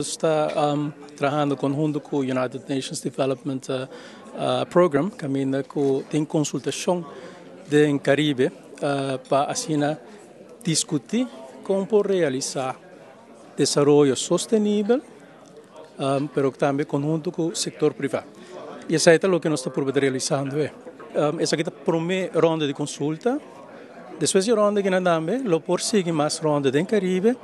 Está trabajando conjunto com o United Nations Development Program, caminha tem consultação em Caribe para assim discutir como realizar desenvolvimento sustentável, mas também conjunto com o setor privado. E essa é o que nós estamos realizando. Essa aqui é a primeira ronda de consulta. Depois da ronda que nós damos, lo por seguir mais ronda em Caribe,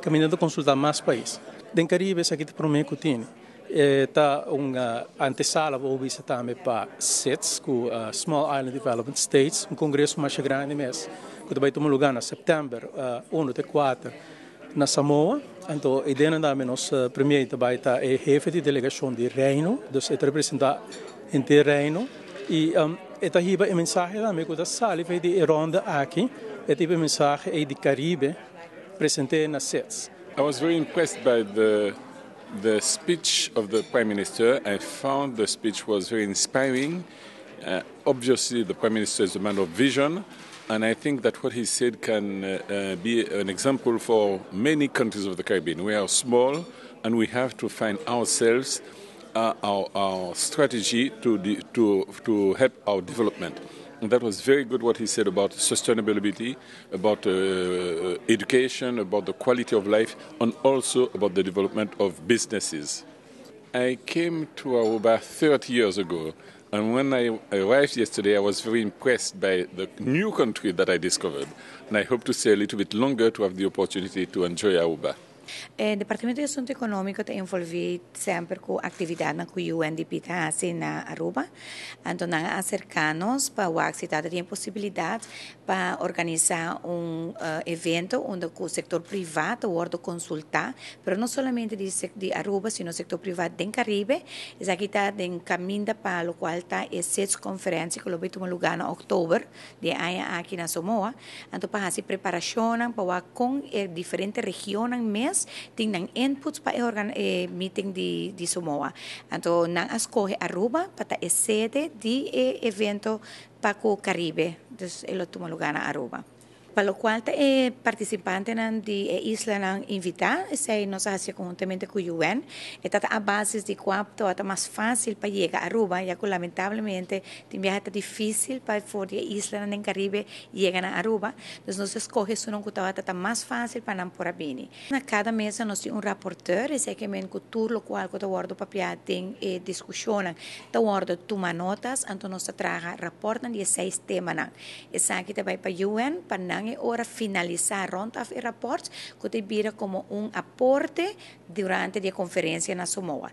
caminhando a consultar mais países. Den Caribe essa aqui é a primeira que tem. Está uma antessala para ouvir também para SIDS, com Small Island Development States, congresso mais grande mesmo, que vai tomar lugar em setembro 1 até 4 na Samoa. Então, a ideia também nossa primeira vai estar é chefe de delegação de Reino, então é representar em Reino e esta é a mensagem também que a sala vai de ronda aqui, é a mensagem de Caribe presente na SIDS. I was very impressed by the speech of the Prime Minister. I found the speech was very inspiring. Obviously, the Prime Minister is a man of vision, and I think that what he said can be an example for many countries of the Caribbean. We are small, and we have to find ourselves our strategy to help our development. And that was very good what he said about sustainability, about education, about the quality of life, and also about the development of businesses. I came to Aruba 30 years ago, and when I arrived yesterday, I was very impressed by the new country that I discovered. And I hope to stay a little bit longer to have the opportunity to enjoy Aruba. O Departamento de Assunto Econômico está envolvido sempre com atividade que o UNDP está fazendo na Aruba. Então, nós acercamos para o cidade tem possibilidade para organizar evento onde o setor privado pode consultar, mas não somente de Aruba, sino o setor privado do Caribe. Isso aqui está em caminho para o qual está a sexta conferência que vai tomar lugar em outubro, de aqui na Samoa. Então, para fazer preparação para com diferentes regiões mesmo, tem inputs para o meeting de Samoa. Então, nós escolhe Aruba para a sede de evento para o Caribe. Então, ele toma lugar na Aruba. Para o qual participante de isla invitar, se nós fazemos conjuntamente com o UN, está a base de quanto é mais fácil para chegar a Aruba, já que lamentavelmente tem viagem difícil para fora a isla no Caribe chegar a Aruba, então nós escolhemos um que está mais fácil para não por bem. Na cada mês nós temos rapporteur, esse que é o tour o qual o wordo papel tem discussão, o wordo toma notas, então nós traga rapporto de 6 temas. Esse aqui vai para o UN, para hora finalizar ronda de reportes que te vira como aporte durante a conferência na Samoa.